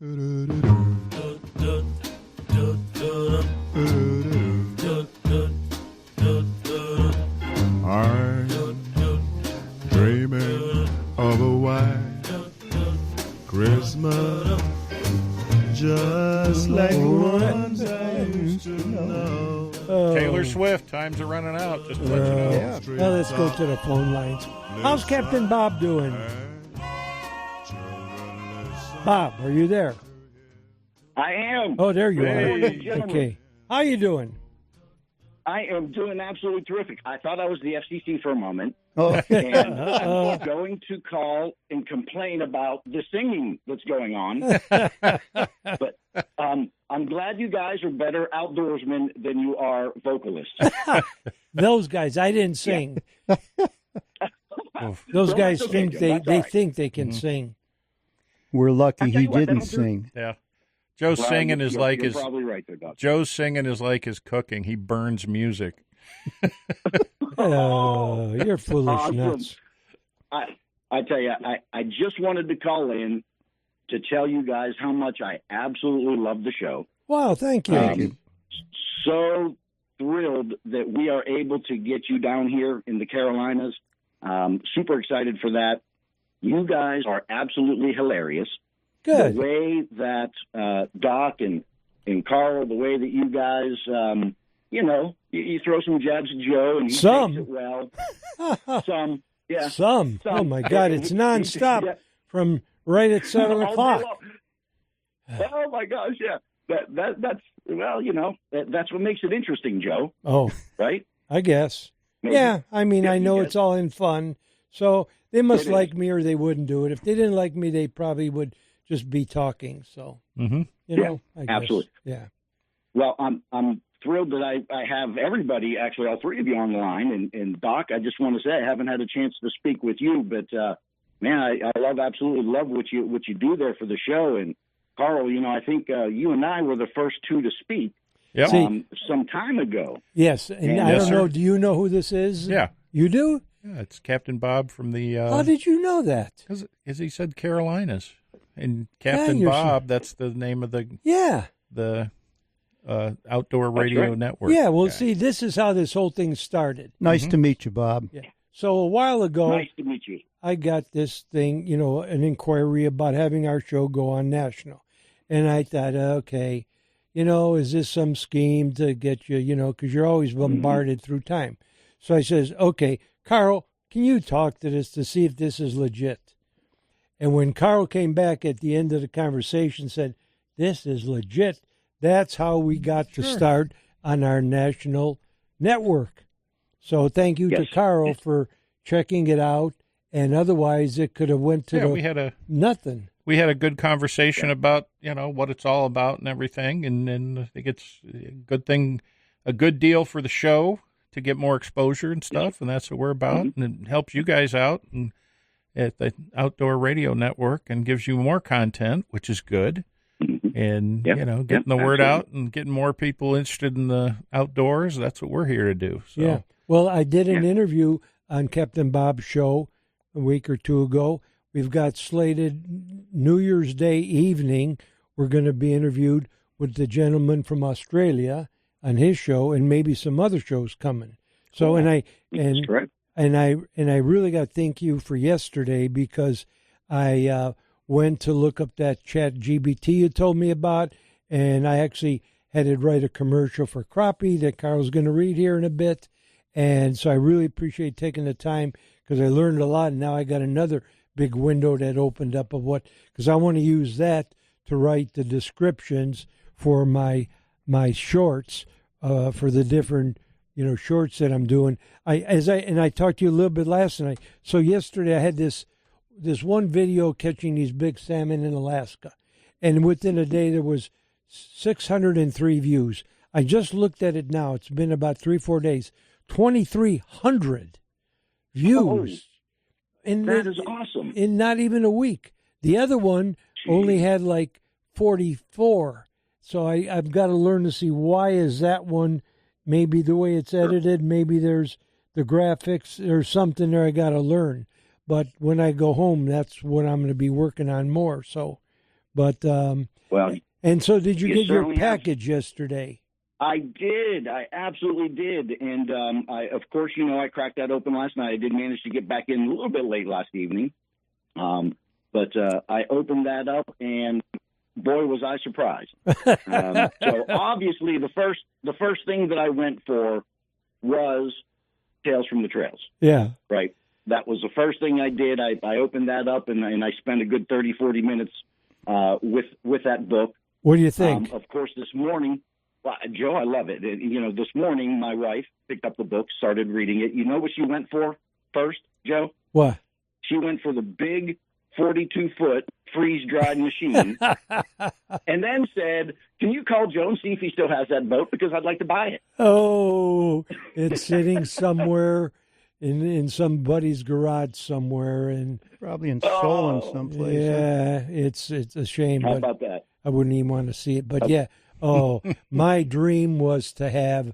I'm dreaming of a white Christmas, just like ones I used to know. Taylor Swift, times are running out. Just to let you know. Yeah. Well, let's go to the phone lines. How's Captain Bob doing? Bob, are you there? I am. Oh, there you Hey. are. Okay. How you doing? I am doing absolutely terrific. I thought I was the FCC for a moment, Oh, and I'm going to call and complain about the singing that's going on. But I'm glad you guys are better outdoorsmen than you are vocalists. those guys, I didn't sing. Those guys that's okay, think Jim. they That's all right. think they can sing. We're lucky I tell he you what, didn't that'll do. sing. Yeah. Joe's Well, singing is you're- like you're his probably right there, Doc. Joe's singing is like his cooking. He burns music. Oh, you're foolish Awesome. nuts. I tell you, I just wanted to call in to tell you guys how much I absolutely love the show. Wow, thank you. So thrilled that we are able to get you down here in the Carolinas. Super excited for that. You guys are absolutely hilarious. Good. The way that Doc and Carl, the way that you guys, you throw some jabs at Joe and he Some. takes it well. Some, yeah. Some. Oh my God, it's nonstop Yeah. from right at 7 All day o'clock. long. Oh my gosh, yeah. That's well, that's what makes it interesting, Joe. Oh, Right? I guess. Maybe. Yeah, I mean, Yeah, I know you it's all in fun. So they must It is. like me or they wouldn't do it. If they didn't like me, they probably would just be talking. So, Mm-hmm. you know, I guess. absolutely. Yeah. Well, I'm thrilled that I have everybody, actually all three of you on the line. And Doc, I just want to say I haven't had a chance to speak with you, but man, I absolutely love what you do there for the show. And Carl, I think you and I were the first two to speak Yep. See- some time ago. Yes. And Yeah. I Yes, don't know, sir. do you know who this is? Yeah. You do? Yeah, it's Captain Bob from the. How did you know that? Because he said Carolinas, and Captain you're Bob. That's the name of the Yeah. outdoor radio right. network. Yeah. Well, guy. see, this is how this whole thing started. Nice to meet you, Bob. Yeah. So a while ago, Nice to meet you. I got this thing, an inquiry about having our show go on national. And I thought, okay, is this some scheme to get you, because you're always bombarded through time. So I says, okay, Carl, can you talk to this to see if this is legit? And when Carl came back at the end of the conversation, said, this is legit, that's how we got to start on our national network. So thank you to Yes. Carl for checking it out. And otherwise, it could have went to we had a nothing. good conversation about what it's all about and everything, and I think it's a good deal for the show to get more exposure and stuff, and that's what we're about, and it helps you guys out and at the Outdoor Radio Network and gives you more content, which is good, and Yep. getting the word Absolutely. out and getting more people interested in the outdoors. That's what we're here to do. So. Yeah. Well, I did an interview on Captain Bob's show a week or two ago. We've got slated New Year's Day evening. We're going to be interviewed with the gentleman from Australia on his show, and maybe some other shows coming. So, That's and correct. and I really got to thank you for yesterday, because I went to look up that Chat GBT you told me about, and I actually had to write a commercial for crappie that Carl's going to read here in a bit. And so I really appreciate taking the time, because I learned a lot, and now I got another big window that opened up of because I want to use that to write the descriptions for my shorts, for the different shorts that I'm doing. I talked to you a little bit last night. So yesterday I had this one video catching these big salmon in Alaska, and within a day there was 603 views. I just looked at it now. It's been about 3-4 days. 2,300 views. That is awesome. In not even a week. The other one only had like 44. So I've got to learn to see why is that one, maybe the way it's edited, maybe there's the graphics or something there I got to learn. But when I go home, that's what I'm going to be working on more. So But Well, and so did you you get your certainly have. package yesterday? I did. I absolutely did. And I, of course, I cracked that open last night. I did manage to get back in a little bit late last evening. But I opened that up, and boy, was I surprised. So obviously, the first thing that I went for was Tales from the Trails. Yeah. Right. That was the first thing I did. I opened that up, and I spent a good 30, 40 minutes with that book. What do you think? Of course, this morning, well, Joe, I love it. This morning, my wife picked up the book, started reading it. You know what she went for first, Joe? What? She went for the big 42-foot freeze-dried machine and then said, can you call Joe and see if he still has that boat? Because I'd like to buy it. Oh, it's sitting somewhere in somebody's garage somewhere. And Probably in Solon someplace. yeah, it's a shame. How But about that? I wouldn't even want to see it. But yeah, my dream was to have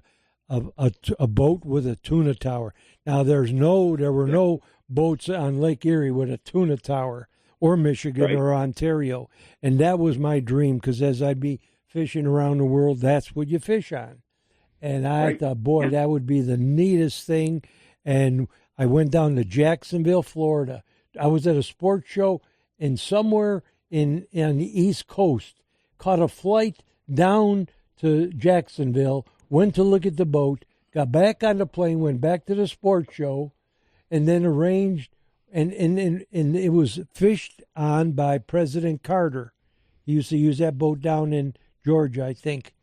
a boat with a tuna tower. Now there were no boats on Lake Erie with a tuna tower, or Michigan Right. or Ontario, and that was my dream, because as I'd be fishing around the world, that's what you fish on. And I Right. thought, boy, that would be the neatest thing. And I went down to Jacksonville, Florida. I was at a sports show somewhere on the East Coast, caught a flight down to Jacksonville, went to look at the boat, got back on the plane, went back to the sports show, and then arranged, and it was fished on by President Carter. He used to use that boat down in Georgia, I think.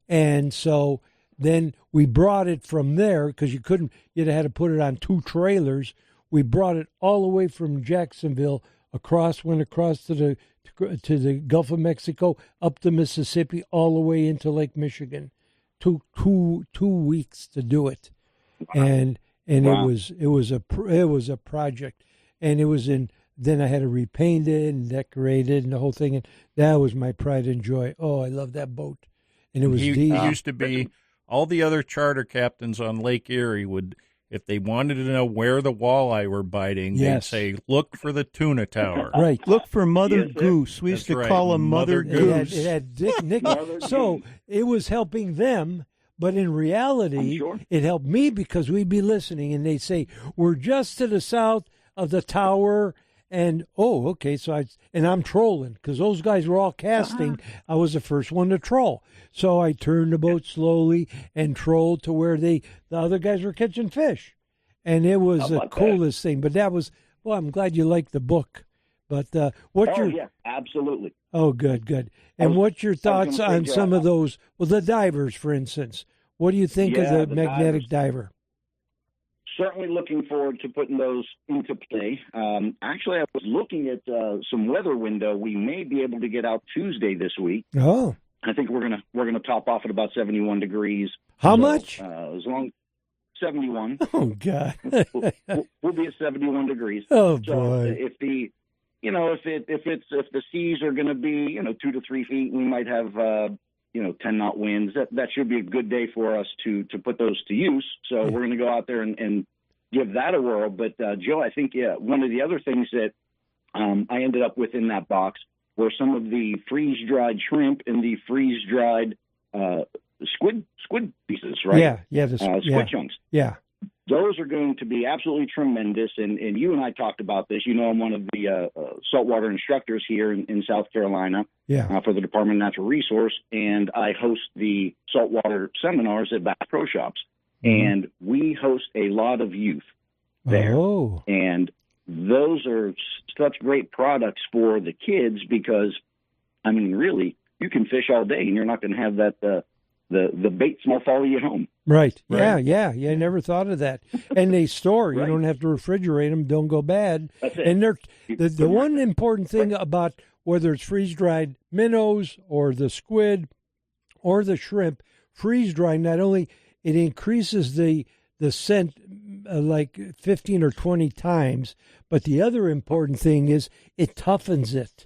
And so then we brought it from there, because you'd had to put it on 2 trailers. We brought it all the way from Jacksonville went across to the Gulf of Mexico, up the Mississippi, all the way into Lake Michigan. Took two weeks to do it, and Wow. it was a project, and it was in. Then I had to repaint it and decorate it and the whole thing, and that was my pride and joy. Oh, I love that boat, and it was He diesel. used to be, all the other charter captains on Lake Erie would, if they wanted to know where the walleye were biting, Yes. they'd say, look for the tuna tower. Right. Look for Mother Yes, sir. Goose. We used That's to right, call him Mother Mother Goose. It had Dick Nick. Mother So Goose. it was helping them, but in reality, I'm sure. it helped me, because we'd be listening and they'd say, we're just to the south of the tower. And, okay, so I'm trolling, because those guys were all casting. I was the first one to troll. So I turned the boat slowly and trolled to where the other guys were catching fish. And it was How the about that? coolest thing. But that was, well, I'm glad you liked the book. But what's Oh, your... yeah, absolutely. Oh, good. And what's your thoughts gonna say, on Joe, some of those? Well, the divers, for instance. What do you think of Yeah, the the magnetic diver? Certainly looking forward to putting those into play. Actually, I was looking at some weather window. We may be able to get out Tuesday this week. Oh, I think we're gonna top off at about 71 degrees. how So, much? As long 71. Oh, God. We'll be at 71 degrees. Oh, So boy. if the if the seas are going to be 2 to 3 feet, we might have 10 knot winds. That should be a good day for us to put those to use. So we're going to go out there and give that a whirl. But Joe, I think one of the other things that I ended up with in that box were some of the freeze dried shrimp and the freeze dried squid pieces, right? Yeah, Squid chunks. yeah. Those are going to be absolutely tremendous. And you and I talked about this. I'm one of the saltwater instructors here in South Carolina Yeah. for the Department of Natural Resource, and I host the saltwater seminars at Bass Pro Shops. And we host a lot of youth there. Oh, And those are such great products for the kids because, I mean, really, you can fish all day and you're not going to have that the bait smell follow you home. right. Right. Yeah. I never thought of that. And they store. You Right. don't have to refrigerate them. Don't go bad. That's it. And the one important thing about whether it's freeze-dried minnows or the squid or the shrimp, freeze-drying, not only it increases the scent like 15 or 20 times, but the other important thing is it toughens it.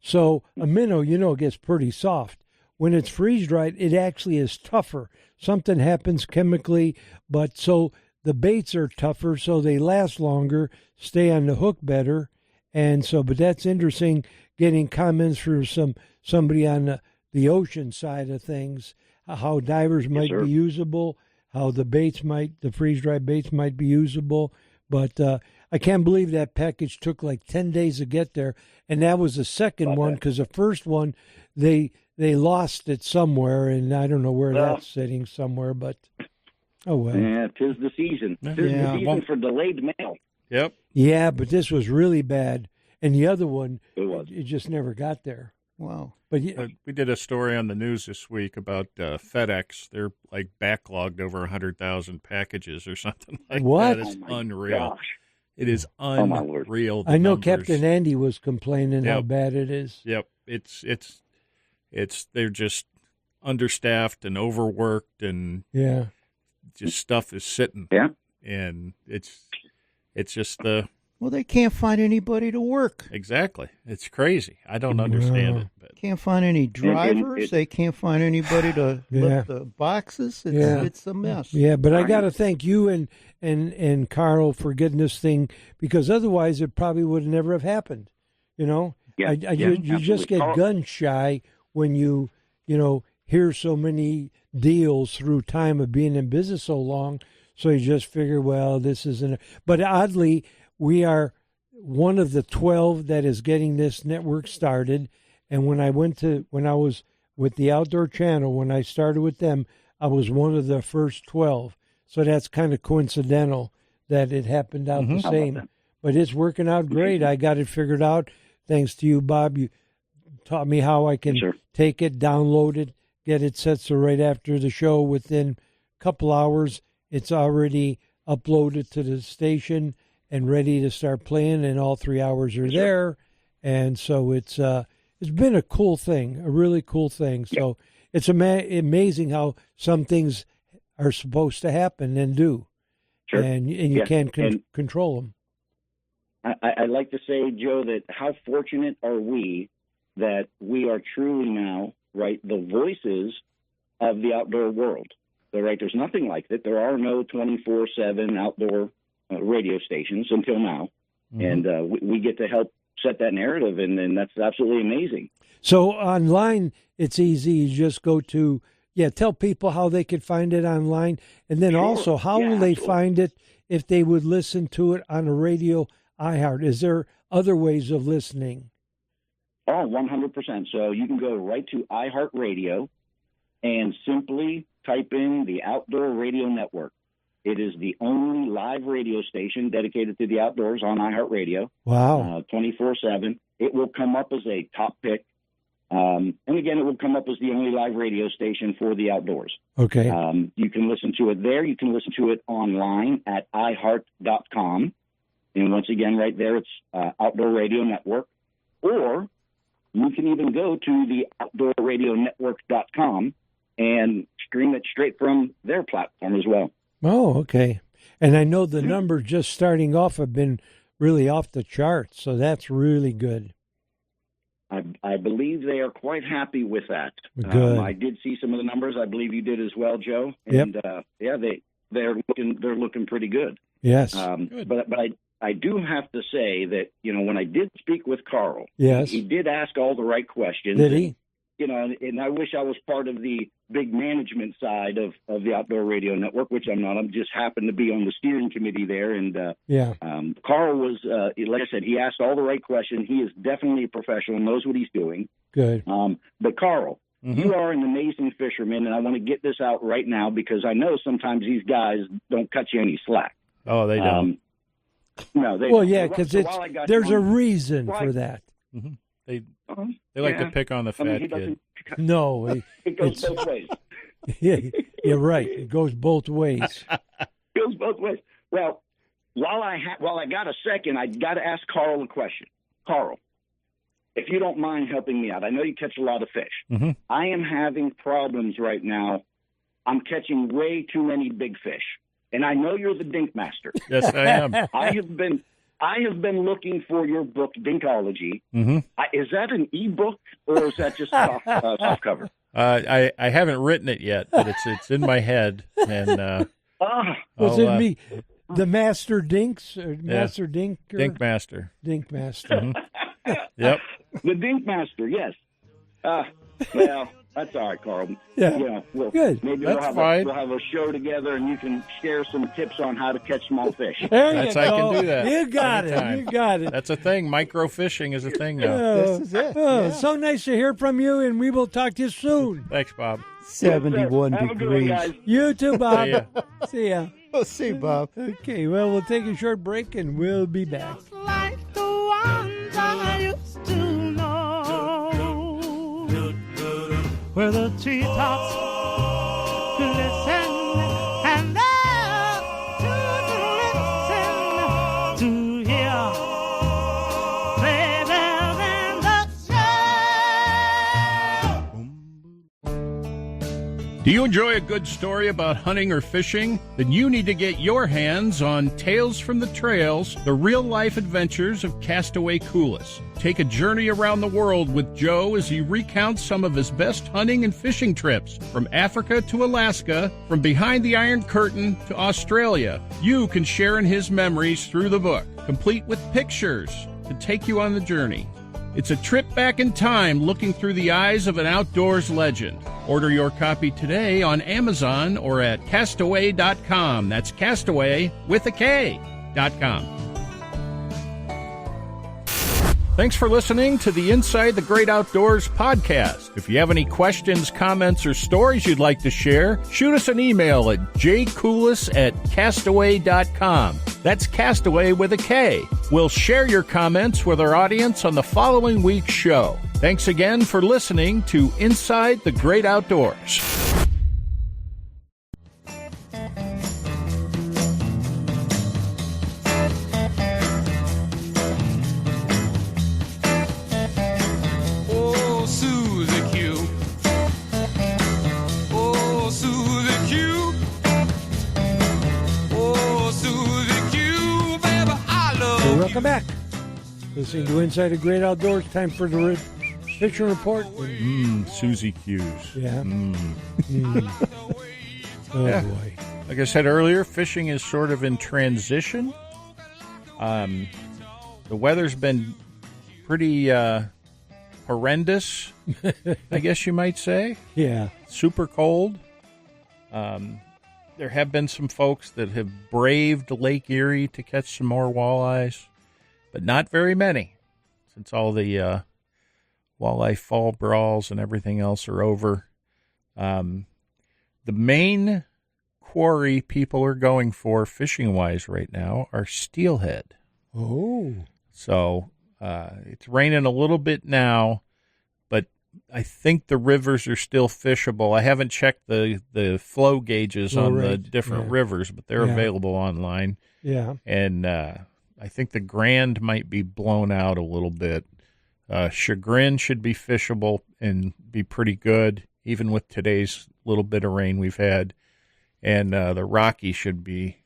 So a minnow, gets pretty soft. When it's freeze-dried, it actually is tougher. Something happens chemically, but so the baits are tougher, so they last longer, stay on the hook better, And so, but that's interesting, getting comments from somebody on the ocean side of things, how divers might sir. be usable, how the freeze-dried baits might be usable. But I can't believe that package took like 10 days to get there. And that was the second one, because the first one, they lost it somewhere, and I don't know where that's sitting somewhere, but oh well. Yeah, 'tis the season. 'Tis the season for delayed mail. Yep. Yeah, but this was really bad. And the other one, It just never got there. Wow. But We did a story on the news this week about FedEx. They're like backlogged over 100,000 packages or something like What? that. It's Oh, my unreal. gosh. It is Oh, my Lord. unreal. I know numbers. Captain Andy was complaining how Yep. bad it is. Yep. It's they're just understaffed and overworked, and Yeah. just stuff is sitting. Yeah. And it's just the Well, they can't find anybody to work. exactly. It's crazy. I don't understand it, but Can't find any drivers. They can't find anybody to Yeah. lift the boxes. It's a mess. Yeah, but I got to thank you and Carl for getting this thing, because otherwise it probably would never have happened. You know, Yeah, you just absolutely. get Carl- gun shy when you hear so many deals through time of being in business so long. So you just figure, well, this isn't. But oddly, we are one of the 12 that is getting this network started. And when I was with the Outdoor Channel, when I started with them, I was one of the first 12. So that's kind of coincidental that it happened out the How about same. that? But it's working out great. I got it figured out. Thanks to you, Bob. You taught me how I can Sure. take it, download it, get it set so right after the show, within a couple hours, it's already uploaded to the station and ready to start playing, and all 3 hours are there. And so it's been a cool thing, a really cool thing. So it's amazing how some things are supposed to happen and do. Sure. And you Yeah. can't And- control them. I like to say, Joe, that how fortunate are we that we are truly now, right, the voices of the outdoor world. So, right, there's nothing like that. There are no 24/7 outdoor radio stations until now. And we get to help set that narrative, and that's absolutely amazing. So online, it's easy. You just go to, tell people how they could find it online. And then Sure. also, how Yeah, will they absolutely. find it if they would listen to it on a radio iHeart? Is there other ways of listening? Oh, 100%. So you can go right to iHeartRadio and simply type in the Outdoor Radio Network. It is the only live radio station dedicated to the outdoors on iHeartRadio, Wow. 24/7. It will come up as a top pick. And again, it will come up as the only live radio station for the outdoors. Okay. You can listen to it there. You can listen to it online at iHeart.com. And once again, right there, it's Outdoor Radio Network. Or you can even go to the OutdoorRadioNetwork.com and stream it straight from their platform as well. Oh, okay. And I know the numbers just starting off have been really off the charts. So that's really good. I believe they are quite happy with that. Good. I did see some of the numbers. I believe you did as well, Joe. Yep. And they're looking pretty good. Yes. Good. But I do have to say that, when I did speak with Carl, Yes. he did ask all the right questions. Did he? And I wish I was part of the big management side of the Outdoor Radio Network, which I'm not. I'm just happen to be on the steering committee there. And Yeah. Carl was, like I said, he asked all the right questions. He is definitely a professional, knows what he's doing. Good. But Carl, you are an amazing fisherman, and I want to get this out right now because I know sometimes these guys don't cut you any slack. Oh, they don't. No, they Well, don't. yeah, So because while I got there's you a on- reason Why? for that. They like to pick on the I mean, fat he kid. doesn't. No, It goes It's- both ways. yeah, you're right. It goes both ways. Goes both ways. Well, while I got a second, I got to ask Carl a question. Carl, if you don't mind helping me out, I know you catch a lot of fish. Mhm. I am having problems right now. I'm catching way too many big fish, and I know you're the dink master. Yes, I am. I have been looking for your book, Dinkology. Mm-hmm. Is that an e-book or is that just soft cover? I haven't written it yet, but it's in my head, and What's I'll, in me? the Master Dinks, or Master Dink, or Dink Master. Dink Master. Yep. The Dink Master, yes. Well, that's all right, Carl. Yeah. You know, Good. Maybe That's fine. we'll have a show together, and you can share some tips on how to catch small fish. There That's you I go. can do that. You got Anytime. it. You got it. That's a thing. Microfishing is a thing now. Oh, This is it. oh, Yeah. so nice to hear from you, and we will talk to you soon. Thanks, Bob. 71 Have a good one, degrees. guys. You too, Bob. See ya. See ya. We'll see, Bob. Okay, well, we'll take a short break, and we'll be back. Like the ones I used to know, where the treetops glisten and there to listen to hear flavors in the show. Do you enjoy a good story about hunting or fishing? Then you need to get your hands on Tales from the Trails, the real-life adventures of Castaway Coulis. Take a journey around the world with Joe as he recounts some of his best hunting and fishing trips, from Africa to Alaska, from behind the Iron Curtain to Australia. You can share in his memories through the book, complete with pictures to take you on the journey. It's a trip back in time looking through the eyes of an outdoors legend. Order your copy today on Amazon or at castaway.com. That's Castaway with a K.com. Thanks for listening to the Inside the Great Outdoors podcast. If you have any questions, comments, or stories you'd like to share, shoot us an email at jcoulis@castaway.com. That's Castaway with a K. We'll share your comments with our audience on the following week's show. Thanks again for listening to Inside the Great Outdoors. Oh, Susie Q. Oh, Susie Q. Oh, Susie Q. Baby, I love So you. welcome back. Listening to Inside the Great Outdoors. Time for the fishing report. Susie Q's. Yeah. Mm. Oh, Yeah. boy. Like I said earlier, fishing is sort of in transition. The weather's been pretty horrendous, I guess you might say. Yeah. Super cold. There have been some folks that have braved Lake Erie to catch some more walleyes, but not very many, since all the walleye fall brawls and everything else are over. The main quarry people are going for fishing-wise right now are steelhead. Oh. So it's raining a little bit now, but I think the rivers are still fishable. I haven't checked the flow gauges on the different rivers, but they're available online. Yeah. And I think the Grand might be blown out a little bit. Chagrin should be fishable and be pretty good, even with today's little bit of rain we've had. And the Rocky should be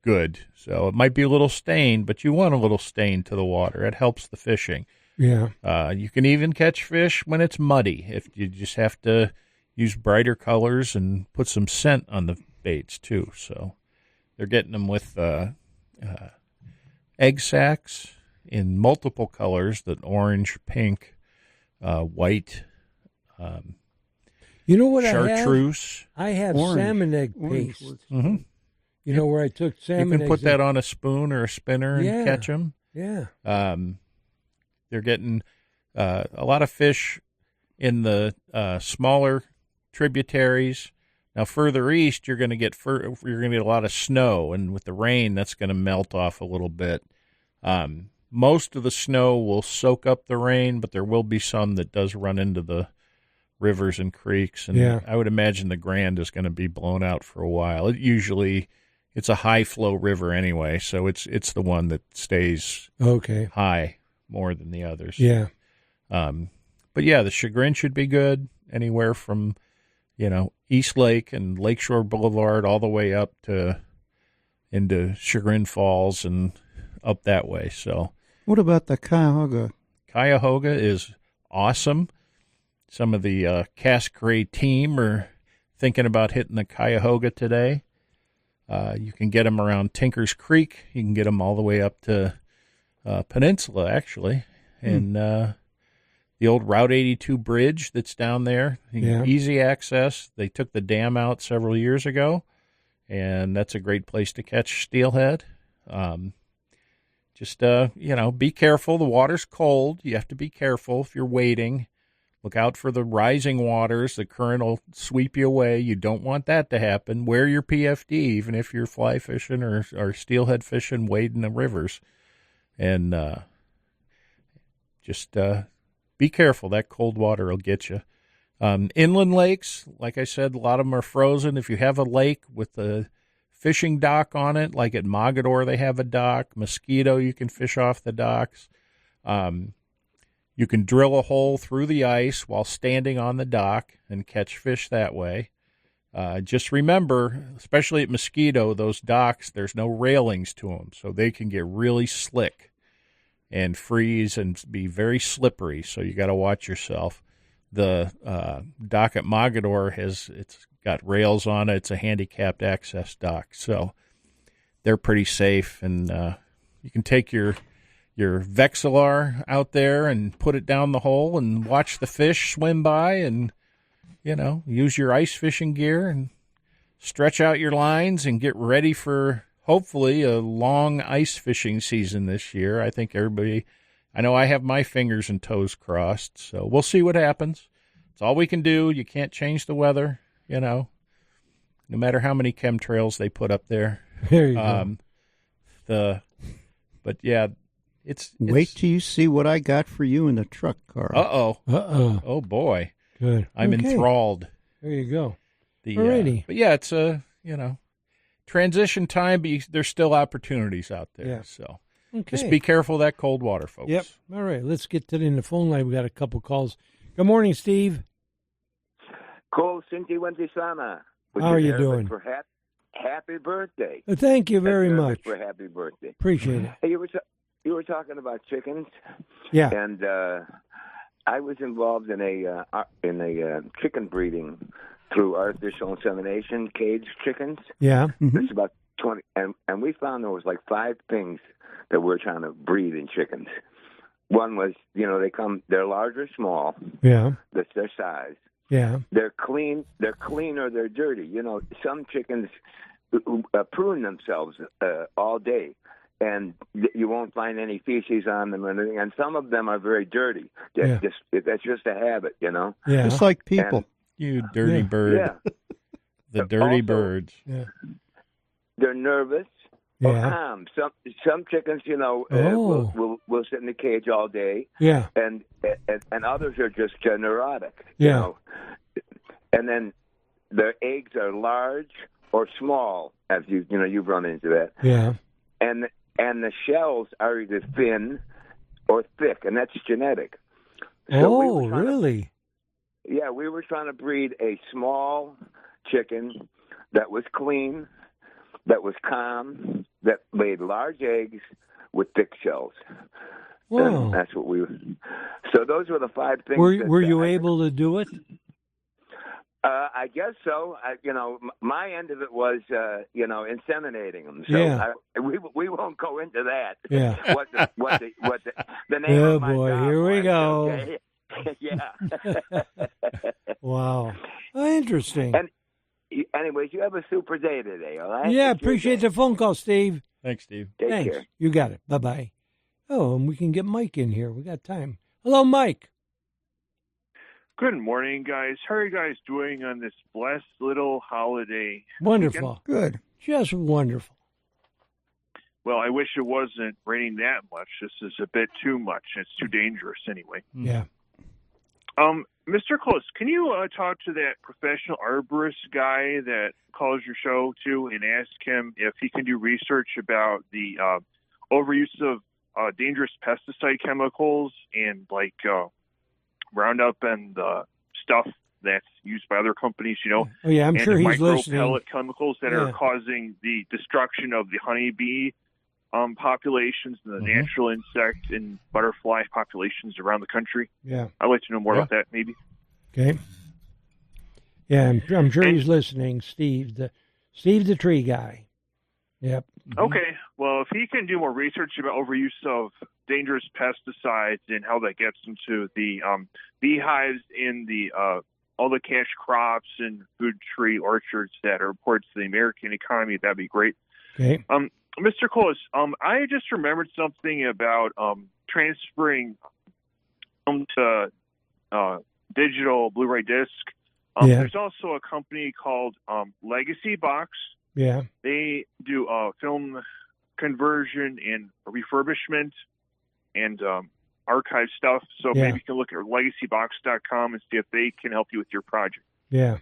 good. So it might be a little stained, but you want a little stain to the water. It helps the fishing. Yeah. You can even catch fish when it's muddy. If you just have to use brighter colors and put some scent on the baits too. So they're getting them with egg sacs in multiple colors: that orange, pink, white, You know what chartreuse. I have Orange. salmon egg Orange paste. Mm-hmm. You know where I took salmon You can put eggs that on a spoon or a spinner and Yeah. catch them. Yeah. They're getting a lot of fish in the smaller tributaries. Now, further east, you're going to get a lot of snow, and with the rain, that's going to melt off a little bit. Most of the snow will soak up the rain, but there will be some that does run into the rivers and creeks. And Yeah. I would imagine the Grand is going to be blown out for a while. It's a high flow river anyway, so it's the one that stays Okay. high more than the others. Yeah. But yeah, the Chagrin should be good anywhere from, East Lake and Lakeshore Boulevard all the way up to into Chagrin Falls and up that way. So What about the Cuyahoga? Cuyahoga is awesome. Some of the Cask Gray team are thinking about hitting the Cuyahoga today. You can get them around Tinker's Creek. You can get them all the way up to Peninsula, actually. And the old Route 82 bridge that's down there, easy access. They took the dam out several years ago, and that's a great place to catch steelhead. Just, be careful. The water's cold. You have to be careful if you're wading. Look out for the rising waters. The current will sweep you away. You don't want that to happen. Wear your PFD, even if you're fly fishing or steelhead fishing, wading the rivers. And just be careful. That cold water will get you. Inland lakes, like I said, a lot of them are frozen. If you have a lake with a fishing dock on it, like at Mogador they have a dock. Mosquito, you can fish off the docks. You can drill a hole through the ice while standing on the dock and catch fish that way. Just remember, especially at Mosquito, those docks, there's no railings to them, so they can get really slick and freeze and be very slippery, so you got to watch yourself. The dock at Mogador it's got rails on it. It's a handicapped access dock, so they're pretty safe, and you can take your Vexilar out there and put it down the hole and watch the fish swim by and, use your ice fishing gear and stretch out your lines and get ready for hopefully a long ice fishing season this year. I think I know I have my fingers and toes crossed, so we'll see what happens. It's all we can do. You can't change the weather, no matter how many chemtrails they put up there. There you go. But yeah, Wait till you see what I got for you in the truck car. Uh-oh. Oh, boy. Good. I'm enthralled. There you go. Alrighty. But yeah, it's transition time, but there's still opportunities out there. Yeah. So just be careful of that cold water, folks. Yep. All right. Let's get to in the phone line. We got a couple calls. Good morning, Steve. Ko Sinti Wendy Sana. How are you doing? For happy birthday. Thank you very much. For happy birthday. Appreciate it. Hey, you were talking about chickens. Yeah. And I was involved in a chicken breeding through artificial insemination, caged chickens. Yeah. Mm-hmm. It's about 20, and we found there was like 5 things that we're trying to breed in chickens. One was, they're large or small. Yeah. That's their size. Yeah. They're clean or they're dirty. Some chickens prune themselves all day, and you won't find any feces on them or anything. And some of them are very dirty. That's just a habit, Yeah. Just like people. You dirty bird. Yeah. The dirty Also, birds. Yeah. They're nervous. Yeah. Or calm. Some chickens, will sit in the cage all day. Yeah. And others are just neurotic. Yeah. And then their eggs are large or small, as you've run into that. Yeah. And the shells are either thin or thick, and that's genetic. So really? Yeah, we were trying to breed a small chicken that was clean, that was calm, that laid large eggs with thick shells. Wow. And that's what we were. So those were the 5 things. Were you able to do it? I guess so. My end of it was, inseminating them. So Yeah. we won't go into that. Yeah. what the name Oh, of my boy, job here we was, go. okay? Yeah. Wow. Interesting. And anyways, you have a super day today, all right? Yeah, It's your appreciate day. the phone call, Steve. Thanks, Steve. Take Thanks. care. You got it. Bye-bye. Oh, and we can get Mike in here. We got time. Hello, Mike. Good morning, guys. How are you guys doing on this blessed little holiday? Wonderful. Good. Just wonderful. Well, I wish it wasn't raining that much. This is a bit too much. It's too dangerous anyway. Yeah. Mr. Close, can you talk to that professional arborist guy that calls your show too and ask him if he can do research about the overuse of dangerous pesticide chemicals and like Roundup and stuff that's used by other companies, Oh, yeah, I'm and sure the he's listening. micro pellet chemicals that are causing the destruction of the honeybee populations and the natural insect and butterfly populations around the country. Yeah. I'd like to know more about that, maybe. Okay. Yeah, I'm sure he's listening, Steve the tree guy. Yep. Okay. Well, if he can do more research about overuse of dangerous pesticides and how that gets into the beehives in the all the cash crops and food tree orchards that are important to the American economy, that'd be great. Okay. Mr. Close, I just remembered something about transferring to digital Blu-ray disc. There's also a company called Legacy Box. Yeah. They do film conversion and refurbishment and archive stuff. So maybe you can look at legacybox.com and see if they can help you with your project. Yeah.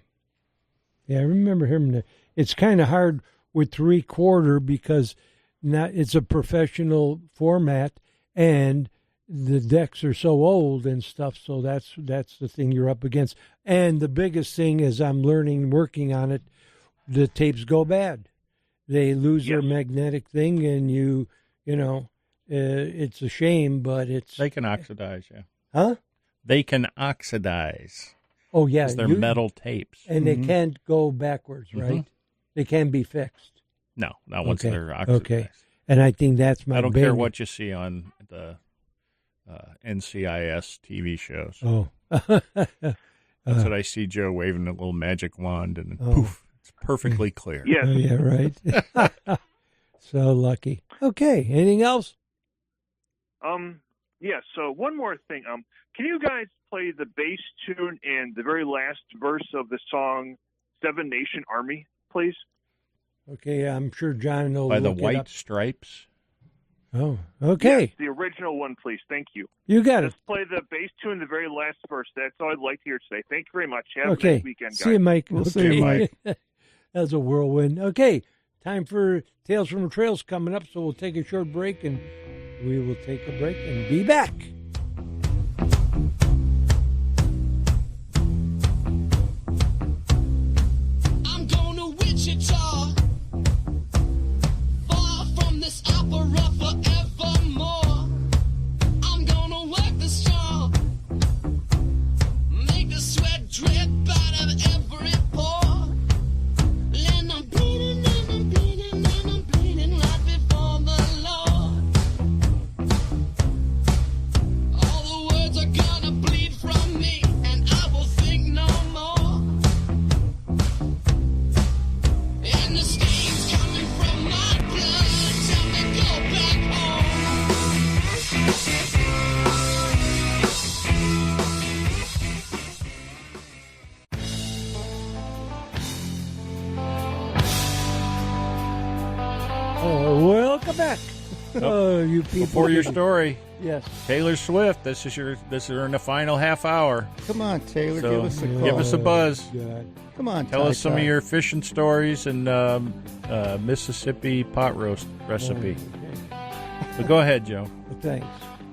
Yeah, I remember hearing that. It's kind of hard with 3/4 because it's a professional format and the decks are so old and stuff. So that's the thing you're up against. And the biggest thing is I'm learning, working on it, the tapes go bad. They lose their magnetic thing, and you know, it's a shame, but they can oxidize. Yeah. Huh? They can oxidize. Oh yeah, they're metal tapes, and they can't go backwards, right? They can be fixed. No, not once they're oxidized. Okay, and I think that's my. I don't care what you see on the NCIS TV shows. Oh, that's what I see. Joe waving a little magic wand, and poof. It's perfectly clear. Yes. Oh, yeah, right. So lucky. Okay. Anything else? Yeah, so one more thing. Can you guys play the bass tune and the very last verse of the song Seven Nation Army, please? Okay, I'm sure John will By the look it White up. Stripes? Oh, okay. Yes, the original one, please. Thank you. You got it. Just play the bass tune, the very last verse. That's all I'd like to hear today. Thank you very much. Have a Okay. nice weekend, guys. See you, Mike. We'll see you, Mike. That's a whirlwind. Okay, time for Tales from the Trails coming up, so we'll take a short break, and we will take a break and be back. I'm going to Wichita, far from this opera forevermore. I'm going to work the straw, make the sweat drip out of every pore. And I'm bleeding, and I'm bleeding, and I'm bleeding right before the Lord. All the words are gonna bleed from me, and I will think no more. And the stains coming from my blood tell me go back Welcome back. Oh, you people. Before your story, Yes. Taylor Swift. This is in the final half hour. Come on, Taylor, So, give us a call. give us a buzz. God. Come on, Tell us some Ty-Ty. of your fishing stories and Mississippi pot roast recipe. But go ahead, Joe. Well, thanks.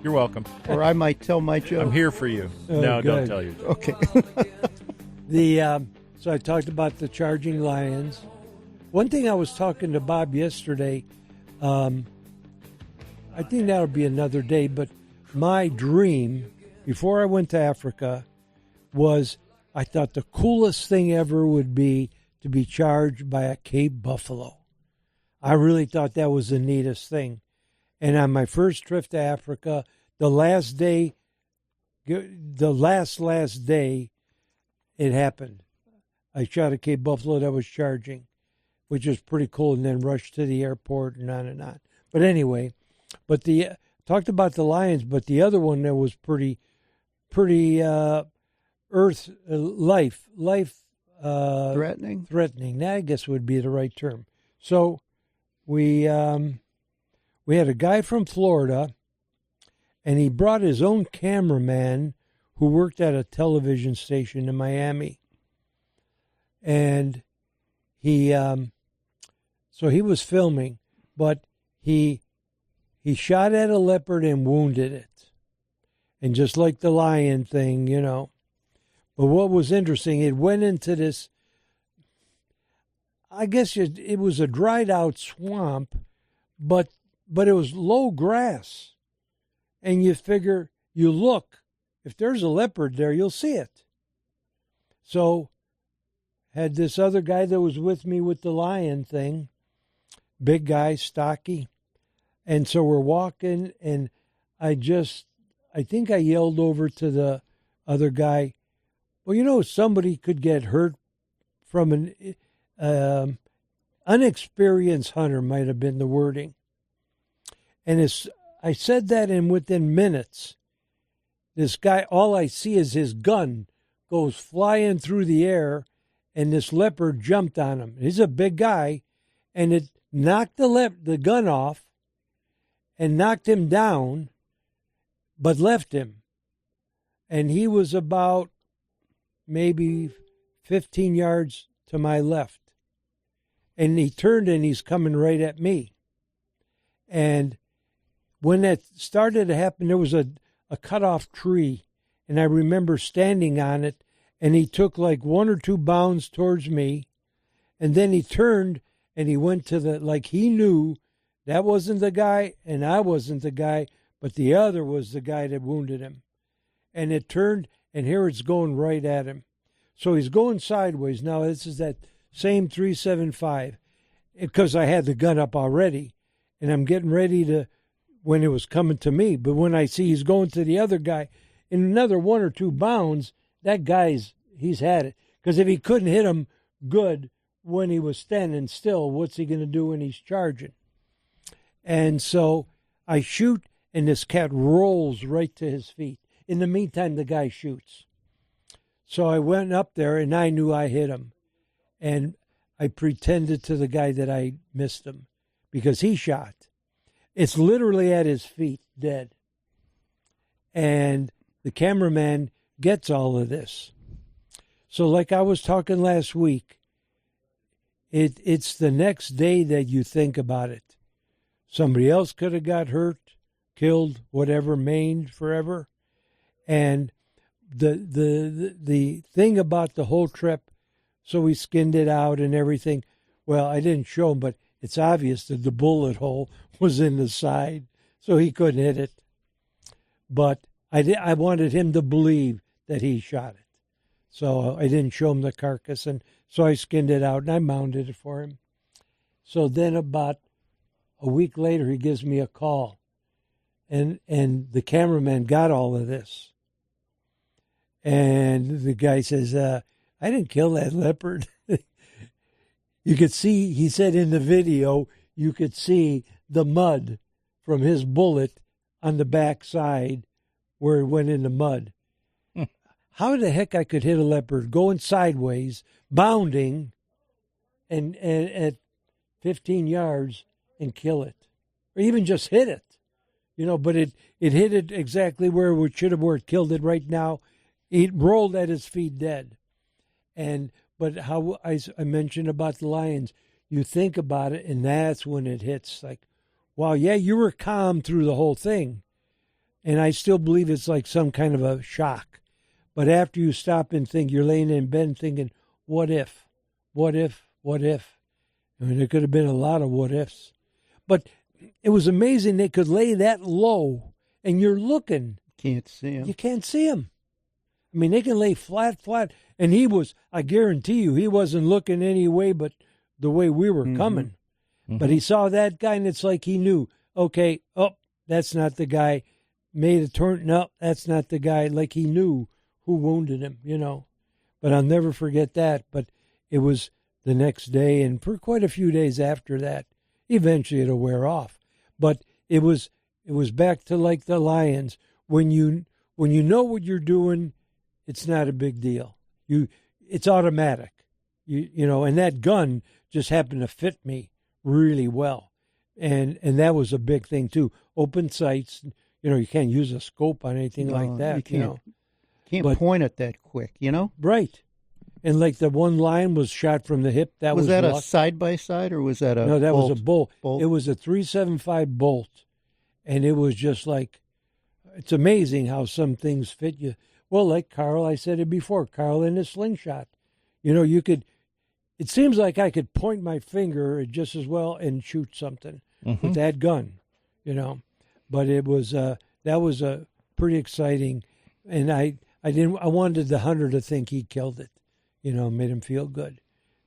You're welcome. Or I might tell my joke. I'm here for you. Oh, No, don't good. tell you. Okay. So I talked about the charging lions. One thing I was talking to Bob yesterday, I think that'll be another day, but my dream before I went to Africa was I thought the coolest thing ever would be to be charged by a Cape buffalo. I really thought that was the neatest thing. And on my first trip to Africa, the last day, it happened. I shot a Cape buffalo that was charging, which was pretty cool, and then rushed to the airport and on and on. But anyway, talked about the lions, but the other one that was pretty life Threatening? Threatening. That I guess would be the right term. So we had a guy from Florida, and he brought his own cameraman who worked at a television station in Miami. And he was filming, but he shot at a leopard and wounded it. And just like the lion thing, you know. But what was interesting, it went into this, I guess it was a dried out swamp, but it was low grass. And you figure, you look, if there's a leopard there, you'll see it. So had this other guy that was with me with the lion thing big guy, stocky. And so we're walking, and I think I yelled over to the other guy, well, somebody could get hurt from an unexperienced hunter, might have been the wording. And I said that, and within minutes, this guy, all I see is his gun goes flying through the air, and this leopard jumped on him. He's a big guy, and it knocked the gun off and knocked him down, but left him. And he was about maybe 15 yards to my left. And he turned, and he's coming right at me. And when that started to happen, there was a cut-off tree, and I remember standing on it, and he took like 1 or 2 bounds towards me, and then he turned, and he went to like he knew that wasn't the guy, and I wasn't the guy, but the other was the guy that wounded him. And it turned, and here it's going right at him. So he's going sideways. Now, this is that same 375, because I had the gun up already, and I'm getting ready to, when it was coming to me. But when I see he's going to the other guy, in another 1 or 2 bounds, that he's had it. Because if he couldn't hit him good when he was standing still, what's he going to do when he's charging? And so I shoot, and this cat rolls right to his feet. In the meantime, the guy shoots. So I went up there, and I knew I hit him. And I pretended to the guy that I missed him because he shot. It's literally at his feet, dead. And the cameraman gets all of this. So like I was talking last week, it's the next day that you think about it. Somebody else could have got hurt, killed, whatever, maimed forever. And the thing about the whole trip, so we skinned it out and everything. Well, I didn't show him, but it's obvious that the bullet hole was in the side, so he couldn't hit it. But I wanted him to believe that he shot it. So I didn't show him the carcass, and so I skinned it out, and I mounted it for him. So then about a week later, he gives me a call, and the cameraman got all of this. And the guy says, I didn't kill that leopard. You could see, he said in the video, you could see the mud from his bullet on the back side where it went in the mud. How the heck I could hit a leopard going sideways, bounding, and at 15 yards and kill it, or even just hit it, but it hit it exactly where it should have, where it killed it right now. It rolled at his feet dead. But how I mentioned about the lions, you think about it, and that's when it hits. Like, wow, yeah, you were calm through the whole thing, and I still believe it's like some kind of a shock. But after you stop and think, you're laying in bed thinking, what if? What if? What if? I mean, there could have been a lot of what ifs. But it was amazing they could lay that low, and you're looking. Can't see him. You can't see him. I mean, they can lay flat, and he was, I guarantee you, he wasn't looking any way but the way we were coming. Mm-hmm. But he saw that guy, and it's like he knew, okay, that's not the guy. Made a turn, no, that's not the guy. Like he knew who wounded him, But I'll never forget that. But it was the next day, and for quite a few days after that. Eventually it'll wear off. But it was back to like the lions. When you know what you're doing, it's not a big deal. It's automatic. And that gun just happened to fit me really well. And that was a big thing too. Open sights, you can't use a scope on anything like that. You can't point it that quick, Right. And like the one lion was shot from the hip. That was that luck. A side-by-side, or was that a No, that bolt? was a bolt. Bolt? It was a 375 bolt. And it was just like, it's amazing how some things fit you. Well, like Carl, I said it before, Carl in his slingshot. It seems like I could point my finger just as well and shoot something with that gun, But it was, that was a pretty exciting, and I wanted the hunter to think he killed it, made him feel good.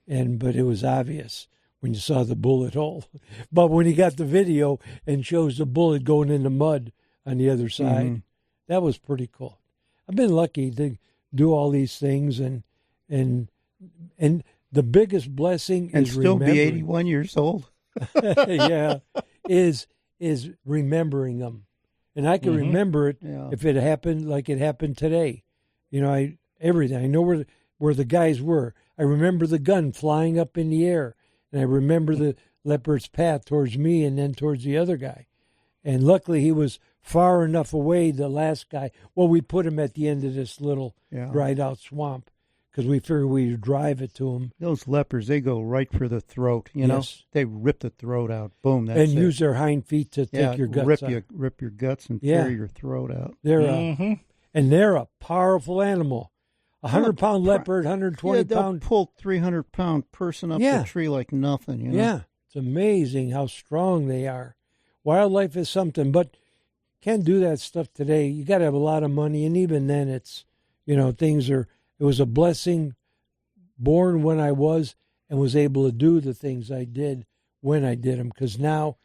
But it was obvious when you saw the bullet hole. But when he got the video and shows the bullet going in the mud on the other side, that was pretty cool. I've been lucky to do all these things, and the biggest blessing And is still be remembering. 81 years old. Yeah, is remembering them, and I can remember it Yeah. if it happened like it happened today. You know, everything. I know where the guys were. I remember the gun flying up in the air, and I remember the leopard's path towards me and then towards the other guy. And luckily, he was far enough away. The last guy. Well, we put him at the end of this little dried out swamp because we figured we'd drive it to him. Those leopards, they go right for the throat. You know, Yes. they rip the throat out. Boom. That's And it. use their hind feet to take your guts out. rip your guts and Yeah. tear your throat out. They're Mm-hmm. they're a powerful animal. 100-pound leopard, 120 they'll pound. pull 300-pound person up Yeah. the tree like nothing. You know? Yeah, it's amazing how strong they are. Wildlife is something, but can't do that stuff today. You got to have a lot of money, and even then, it's things are. It was a blessing, born when I was and was able to do the things I did when I did them. Because now,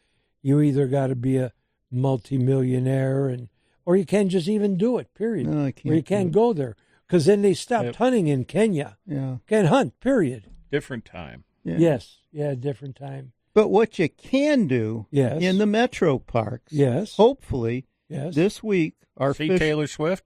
you either got to be a multimillionaire or you can't just even do it. Period. No, I can't. Or you can't go there because then they stopped Yep. hunting in Kenya. Yeah. Can't hunt. Period. Different time. Yeah. Yes. Yeah. Different time. But what you can do Yes. in the metro parks, Yes. hopefully, Yes. this week, our See fish, Taylor Swift?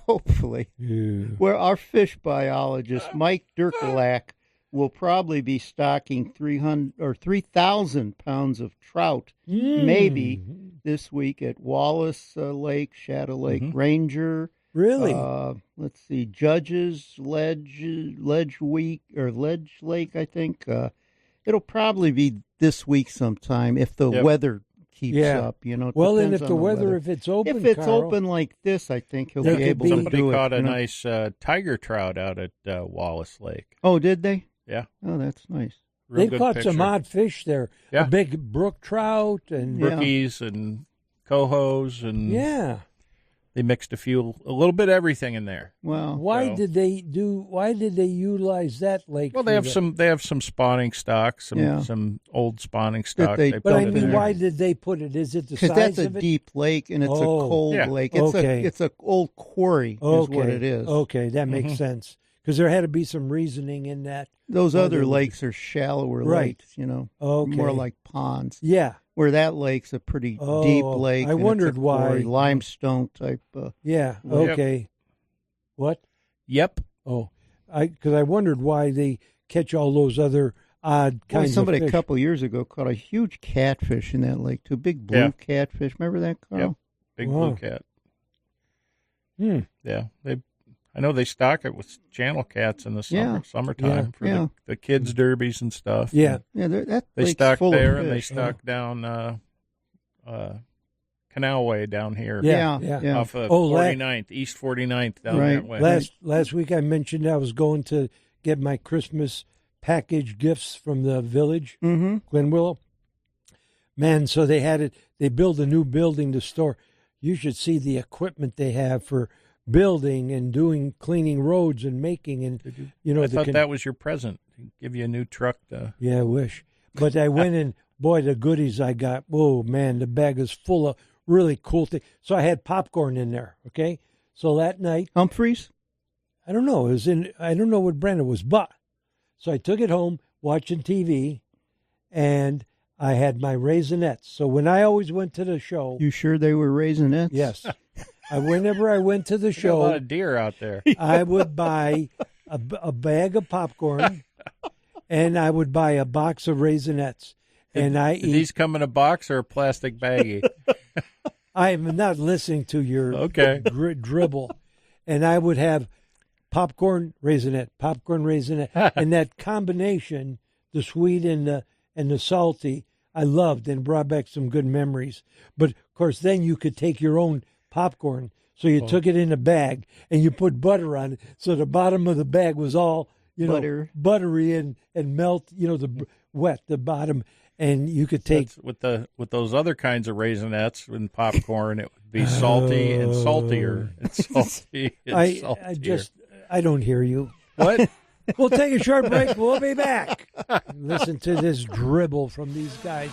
hopefully, Yeah. where our fish biologist, Mike Durkalak, will probably be stocking 3,000 pounds of trout, maybe this week at Wallace Lake, Shadow Lake Ranger. Really? Let's see, Judges, Ledge Lake, I think. It'll probably be this week sometime if the weather keeps up. You know. It Well, and depends if on the weather, if it's open, if it's Carl, open like this, I think he'll There be could able be- to Somebody do caught it. a you know? nice tiger trout out at Wallace Lake. Oh, did they? Yeah. Oh, that's nice. Real they've good caught picture. some odd fish there. Yeah. A big brook trout and Yeah. Rookies and cohos, and yeah. they mixed a little bit of everything in there. Well, Why So- did they utilize that lake? Well, for they have that? some spawning stock, Yeah. some old spawning stock. they But put I in mean, there. why did they put it? Is it the because size that's a of it? deep lake and it's a Oh. cold Yeah. lake. It's Okay. a old quarry. Okay. Is what it is. Okay, that makes sense. Because there had to be some reasoning in that. Those Why other they would- lakes are shallower Right. lakes. You know, Okay. more like ponds. Yeah, Where that lake's a pretty Oh, deep lake. I and it's a wondered why. quarry, limestone type. yeah. Yep. Okay. What? Yep. Oh, because I wondered why they catch all those other odd Boy, kinds somebody of a fish. couple years ago caught a huge catfish in that lake too. Big blue Yeah. catfish. Remember that, Carl? Yep. Big Wow. blue cat. Hmm. Yeah. I know they stock it with channel cats in the summertime Yeah. for Yeah. the kids derbies and stuff. Yeah. Yeah, that They lake's stock full there of and they fish. stock down Canalway down here. Yeah. yeah. Off of Oh, 49th, East 49th down Right. that way. Last week I mentioned I was going to get my Christmas package gifts from the village, Mm-hmm. Glen Willow. Man, so they had it. They built a new building to store. You should see the equipment they have for building and cleaning roads and making and I thought that was your present. Give you a new truck. Yeah, I wish. But I went and boy, the goodies I got. Oh man, the bag is full of really cool things. So I had popcorn in there. Okay, so that night, Humphreys? I don't know. It was in. I don't know what brand it was, but so I took it home watching TV, and I had my Raisinets. So when I always went to the show, You sure they were Raisinets? yes, whenever I went to the There's a show, lot of deer out there. I would buy a bag of popcorn, and I would buy a box of Raisinets, and I Did eat. these come in a box or a plastic baggie? I am not listening to your Okay. dribble, and I would have popcorn Raisinette, and that combination, the sweet and the salty, I loved and brought back some good memories. But of course, then you could take your own popcorn. So you took it in a bag and you put butter on it. So the bottom of the bag was all, Butter. buttery and melt, wet the bottom. And you could take, That's with those other kinds of Raisinets and popcorn, it would be salty and saltier and salty and saltier. I don't hear you. What? We'll take a short break. We'll be back. Listen to this dribble from these guys.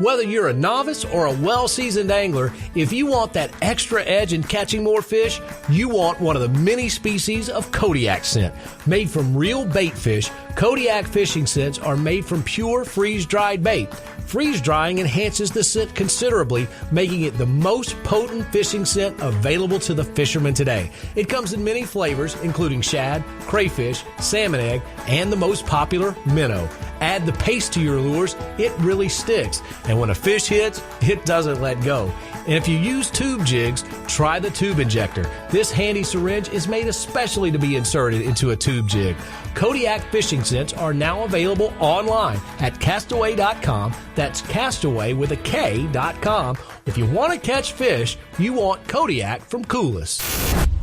Whether you're a novice or a well-seasoned angler, if you want that extra edge in catching more fish, you want one of the many species of Kodiak scent. Made from real bait fish, Kodiak fishing scents are made from pure freeze-dried bait. Freeze-drying enhances the scent considerably, making it the most potent fishing scent available to the fishermen today. It comes in many flavors, including shad, crayfish, salmon egg, and the most popular, minnow. Add the paste to your lures, it really sticks. And when a fish hits, it doesn't let go. And if you use tube jigs, try the tube injector. This handy syringe is made especially to be inserted into a tube jig. Kodiak fishing scents are now available online at castaway.com. That's castaway with a K.com. If you want to catch fish, you want Kodiak from Coulis.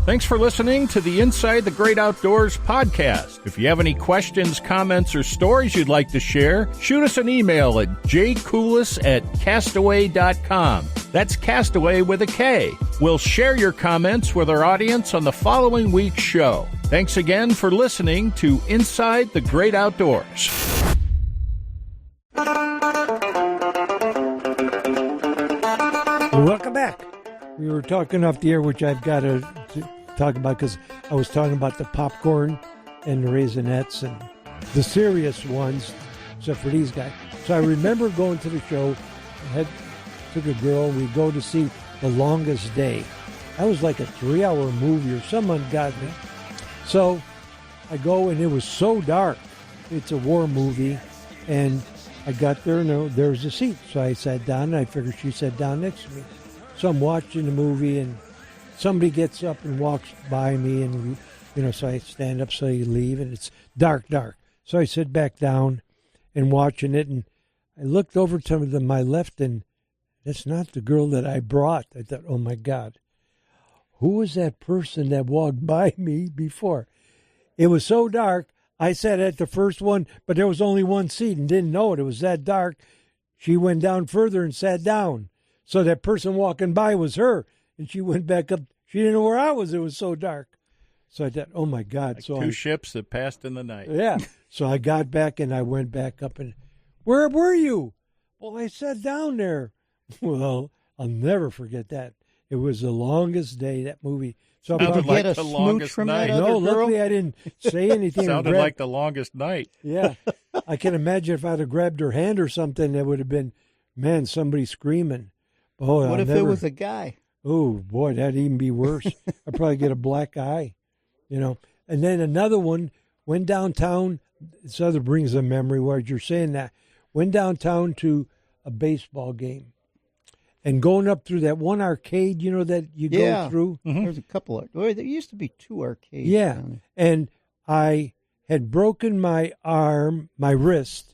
Thanks for listening to the Inside the Great Outdoors podcast. If you have any questions, comments, or stories you'd like to share, shoot us an email at jcoulis@castaway.com. That's Castaway with a K. We'll share your comments with our audience on the following week's show. Thanks again for listening to Inside the Great Outdoors. Welcome back. We were talking off the air, which I've got to talk about because I was talking about the popcorn and the Raisinets and the serious ones, except for these guys. So I remember going to the show. Took a girl. We go to see The Longest Day. That was like a 3-hour movie or some ungodly. So I go, and it was so dark. It's a war movie, and I got there, and there was a seat. So I sat down, and I figured she sat down next to me. So I'm watching the movie, and somebody gets up and walks by me, and, so I stand up, so you leave, and it's dark. So I sit back down and watching it, and I looked over to my left, and that's not the girl that I brought. I thought, oh, my God, who was that person that walked by me before? It was so dark. I sat at the first one, but there was only one seat and didn't know it. It was that dark. She went down further and sat down. So that person walking by was her, and she went back up. She didn't know where I was. It was so dark. So I thought, oh, my God. Like two ships that passed in the night. Yeah. So I got back, and I went back up, and where were you? Well, I sat down there. Well, I'll never forget that. It was The Longest Day, that movie. So Sounded Did you like get a the smooch longest from night. that other no, girl? luckily I didn't say anything. Sounded like the longest night. Yeah. I can imagine if I'd have grabbed her hand or something, that would have been, man, somebody screaming. Oh, What if it was a guy? Oh, boy, that'd even be worse. I'd probably get a black eye, And then another one, went downtown. This other brings a memory where you're saying that. Went downtown to a baseball game. And going up through that one arcade, that you go through. There's a couple of. There used to be 2 arcades. Yeah. down And I had broken my wrist,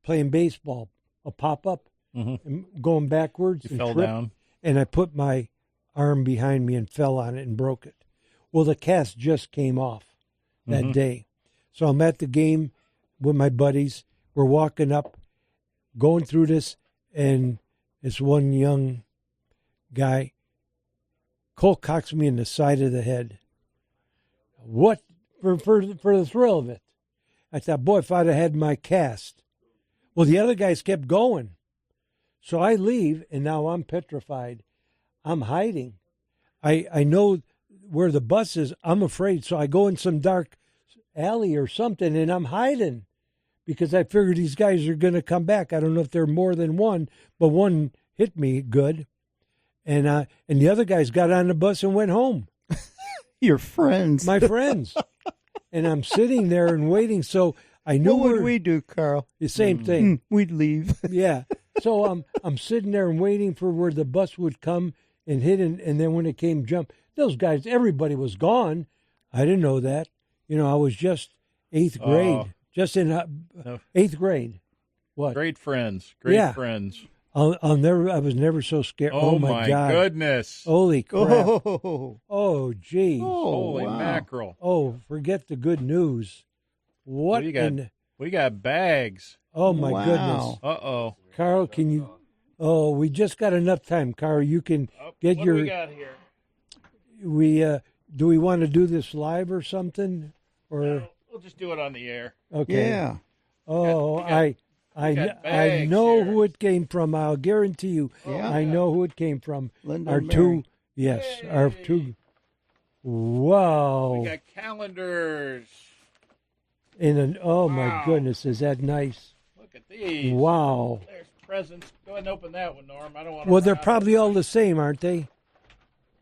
playing baseball, a pop-up, and going backwards. You and fell tripped, down. And I put my arm behind me and fell on it and broke it. Well, the cast just came off that day. So I'm at the game with my buddies. We're walking up, going through this, and this one young guy cold cocks me in the side of the head. What? For the thrill of it. I thought, boy, if I'd have had my cast. Well, the other guys kept going. So I leave, and now I'm petrified. I'm hiding. I know where the bus is. I'm afraid. So I go in some dark alley or something, and I'm hiding because I figured these guys are going to come back. I don't know if there are more than one, but one hit me good. And the other guys got on the bus and went home. Your friends. My friends. And I'm sitting there and waiting. So I knew What would we do, Carl? the same thing. We'd leave. Yeah. So I'm sitting there and waiting for where the bus would come and hit, and then when it came jump, those guys, everybody was gone. I didn't know that. I was just 8th grade, just in 8th grade. What? Great friends. Great friends. I'll never. I was never so scared. Oh, my God. Goodness. Holy crap! Oh, Oh, geez. Holy wow. mackerel. Oh, forget the good news. What? We got bags. Oh my Wow. goodness, Uh-oh. Carl, can you Oh, we just got enough time, Carl. You can get what your. do we got here? Do we want to do this live or something? Or We'll just do it on the air. okay. Yeah. Oh, We got I bags know here. who it came from. I'll guarantee you. Yeah. I know who it came from. Linda Our and two. Mary. Yes, our two. Wow. We got calendars. Oh my Wow. goodness, is that nice? Look at these. Wow. There's presents. Go ahead and open that one, Norm. I don't want. Well, they're probably all the same, aren't they?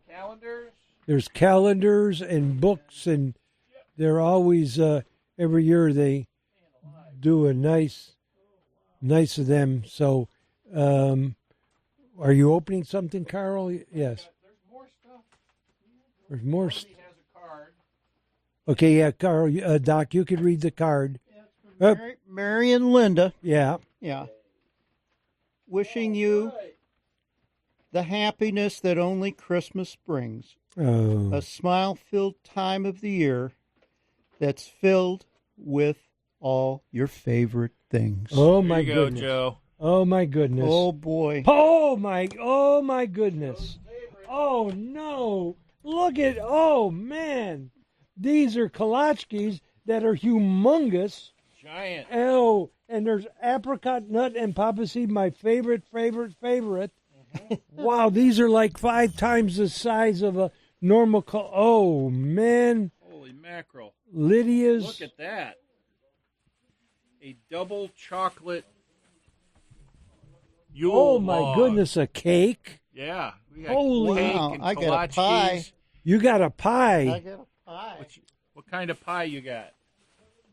calendars. There's calendars and books, and they're always every year they do a nice of them. So, are you opening something, Carl? Yes. There's more stuff. There's more. Somebody has a card. Okay, yeah, Carl, Doc, you could read the card. Mary and Linda. Yeah. Yeah. Wishing you the happiness that only Christmas brings. Oh. A smile-filled time of the year that's filled with all your favorite things. Oh Here my you go, goodness. Joe. Oh my goodness. Oh, boy. Oh my goodness. Oh no. Look at man. These are kolachkis that are humongous. Giant. Oh, and there's apricot nut and papa seed, my favorite. Wow, these are like 5 times the size of a normal oh man. Holy mackerel. Lydia's. Look at that. A double chocolate Yule Oh my log. goodness, a cake. Yeah. We got Holy- cake Wow, and I got a pie. kolaches. You got a I pie. got a pie. What kind of pie you got?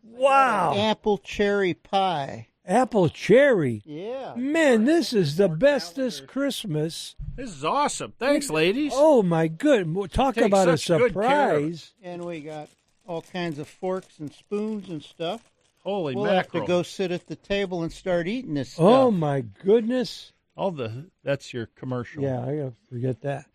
Wow. Apple cherry pie. Apple cherry. Yeah. Man, this is the best this Christmas. This is awesome. Thanks, ladies. Oh my good. Talk Take about a such good care of it. surprise. And we got all kinds of forks and spoons and stuff. Holy We'll have mackerel. to go sit at the table and start eating this stuff. Oh my goodness. That's your commercial. Yeah, I gotta forget that.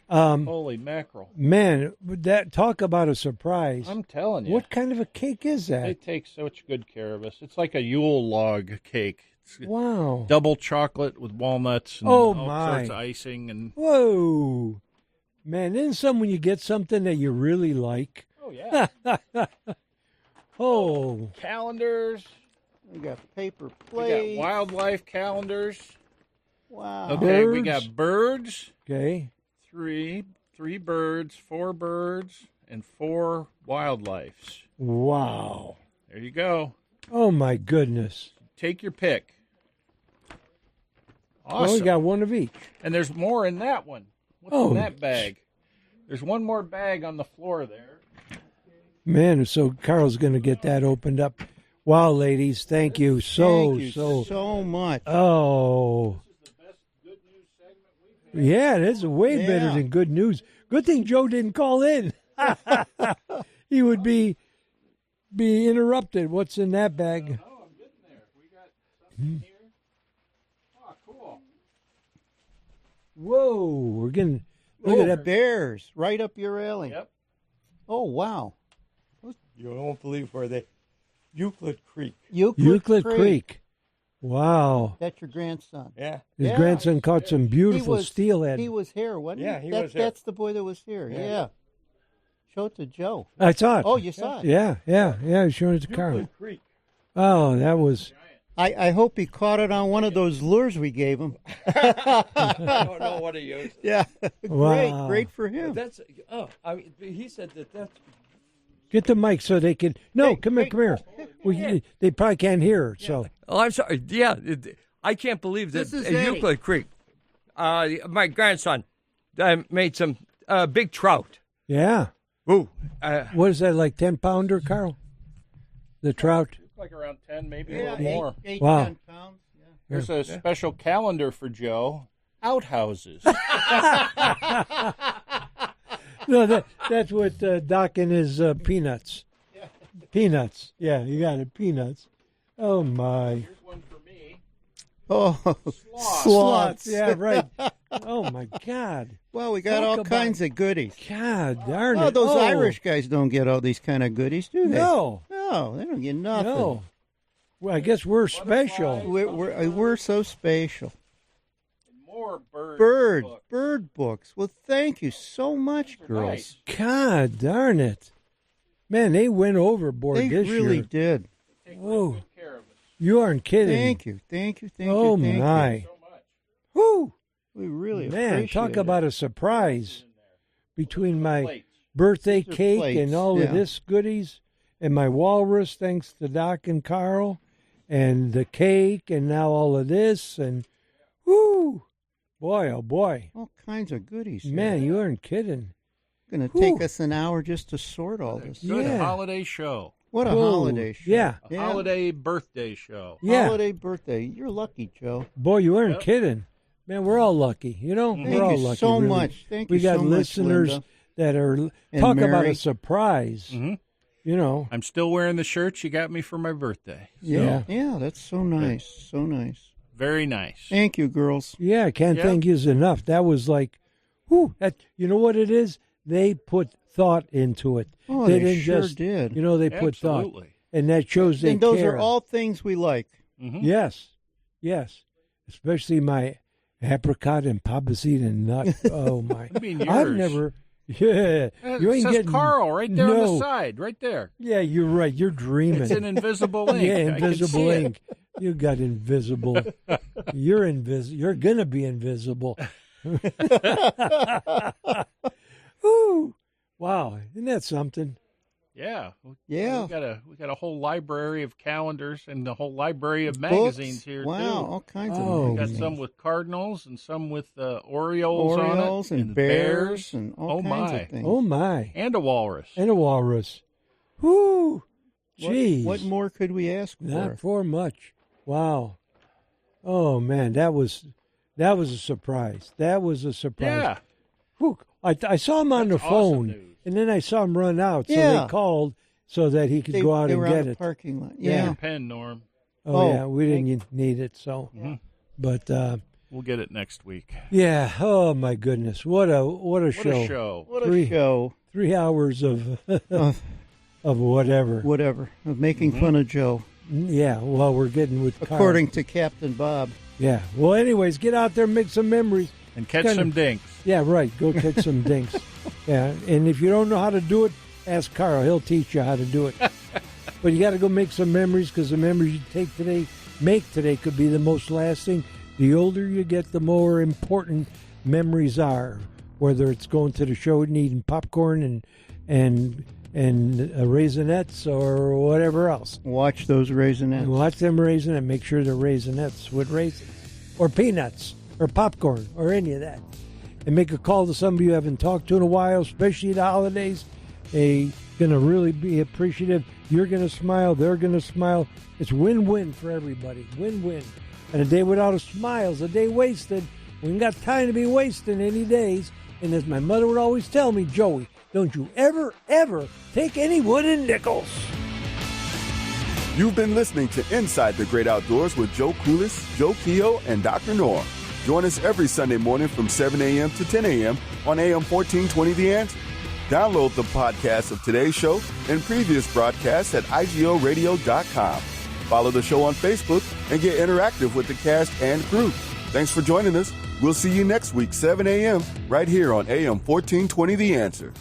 Holy mackerel. Man, that talk about a surprise. I'm telling you. What kind of a cake is They that? take such good care of us. It's like a Yule log cake. It's Wow. double chocolate with walnuts and Oh, all my. sorts of icing and Whoa. Man, isn't some when you get something that you really like? oh yeah. Oh. Calendars. We got paper We plates. got wildlife calendars. Wow. Okay, we Birds. got birds. Okay. Three birds, 4 birds, and 4 wildlifes. Wow. There you go. Oh my goodness. Take your pick. Well, we Awesome. got one of each. And there's more in that one. What's Oh. in that bag? There's one more bag on the floor there. Man, so Carl's going to get that opened up. Wow, ladies, thank you Thank you so much. Oh. Yeah, this is way better Yeah. than good news. Good thing Joe didn't call in. He would be interrupted. What's in that bag? Oh, I'm getting there. We got something here. Oh, cool. Whoa, we're getting look Oh, at that. bears, right up your alley. Yep. Oh, wow. You won't believe where they Euclid Creek. Euclid Creek. Wow. That's your grandson. Yeah. His Yeah. grandson caught some beautiful He was- steelhead. He was here, wasn't he? Yeah, he was here. That's the boy that was here. Yeah. Yeah. Show it to Joe. I saw it. Oh, you saw it. Yeah, I was showing it to Carl. Euclid Creek. Oh, that was. I hope he caught it on one of those lures we gave him. I don't know what he used. Yeah. Wow. Great for him. That's he said that's Get the mic so they can. No, Hey, come here. Well, they probably can't hear. So Oh, I'm sorry. Yeah, I can't believe that This is Eddie. Euclid Creek. My grandson made some big trout. yeah. Ooh, What is that, like 10-pounder, Carl? The trout. It's like around 10, maybe a Yeah, little more. 8, Wow. 10 pounds. Yeah. There's a special calendar for Joe. Outhouses. No, that's what Doc and his peanuts. Peanuts. Yeah, you got it. Peanuts. Oh my. Here's one for me. Oh, Slots. Yeah, right. Oh my God. Well, we got Talk all about- kinds of goodies. God darn it. Oh, those Irish guys don't get all these kind of goodies, do they? No. No, they don't get nothing. No. Well, I guess we're special. We're so special. More bird books. Well, thank you so much, girls. God darn it. Man, they went overboard They this really year. did. Whoa. You aren't kidding. Thank you. Oh, thank my. you. Whoo. We really Man, appreciate talk it. about a surprise between my birthday These are cake plates, and all yeah. of this goodies and my walrus, thanks to Doc and Carl, and the cake and now all of this and whoo. Boy, oh boy. All kinds of goodies. Man, you aren't kidding. Going to take us an hour just to sort all this. Good Yeah. holiday show. What a Whoa. holiday show. Yeah. A holiday birthday show. Yeah. Holiday birthday. You're lucky, Joe. Boy, you aren't Yep. kidding. Man, we're all lucky. You know, Thank we're all you lucky. so really. much. Thank we you got so much, listeners Linda. that are And talk about Mary. a surprise. Mm-hmm. You know. I'm still wearing the shirt you got me for my birthday. Yeah. Yeah, that's so nice. So nice. Very nice. Thank you, girls. Yeah, I can't Yep. thank you enough. That was like, whew, that, you know what it is? They put thought into it. Oh, they they didn't sure just, did. You know, they put thought. Absolutely. And that shows they And those care. are all things we like. Mhm. Yes. Yes. Especially my apricot and papaseed and nut. Oh, my. I mean, I've yours. never. Yeah. It You ain't says getting. Carl right there on no. the side, right there. Yeah, you're right. You're dreaming. It's an invisible ink. Yeah, I can invisible see it. ink. You got invisible. You're invisible. You're gonna be invisible. Ooh, wow! Isn't that something? Yeah. Yeah. We got a whole library of calendars and the whole library of Books. magazines here Wow, too. all kinds Oh, of We got magazines. some with Cardinals and some with Orioles on Orioles it, and Bears and all oh kinds my. of things. Oh my! And a walrus. And a walrus. Whoo! Jeez. What more could we ask for? Not for much. Wow. Oh man, that was a surprise. That was a surprise. Yeah. Whew. I saw him on That's the awesome phone, news. and then I saw him run out. So Yeah. they called so that he could They, go out they and were get on the it. parking lot. Yeah. Yeah. Pen, Norm. Oh, Oh, yeah, we didn't need it. So, Mhm. but We'll get it next week. yeah. Oh my goodness, what a show! What a show. What Three- a show. 3 hours of Of of whatever. whatever. Of making fun of Joe. Yeah. Well, we're getting with Carl. According to Captain Bob. Yeah. Well, anyways, get out there, and make some memories. And catch Kinda- some dinks. Yeah, right. Go catch some dinks. Yeah, and if you don't know how to do it, ask Carl. He'll teach you how to do it. But you got to go make some memories because the memories you make today could be the most lasting. The older you get, the more important memories are. Whether it's going to the show and eating popcorn and Raisinets or whatever else. Watch those And Raisinets. watch them raisin and make sure they're Raisinets with raisins or peanuts or popcorn or any of that. And make a call to somebody you haven't talked to in a while, especially the holidays. They're going to really be appreciative. You're going to smile. They're going to smile. It's win-win for everybody. Win-win. And a day without a smile is a day wasted. We ain't got time to be wasting any days. And as my mother would always tell me, Joey, don't you ever, ever take any wooden nickels. You've been listening to Inside the Great Outdoors with Joe Coolis, Joe Keogh, and Dr. Norm. Join us every Sunday morning from 7 a.m. to 10 a.m. on AM 1420 The Answer. Download the podcast of today's show and previous broadcasts at IGORadio.com. Follow the show on Facebook and get interactive with the cast and crew. Thanks for joining us. We'll see you next week, 7 a.m., right here on AM 1420 The Answer.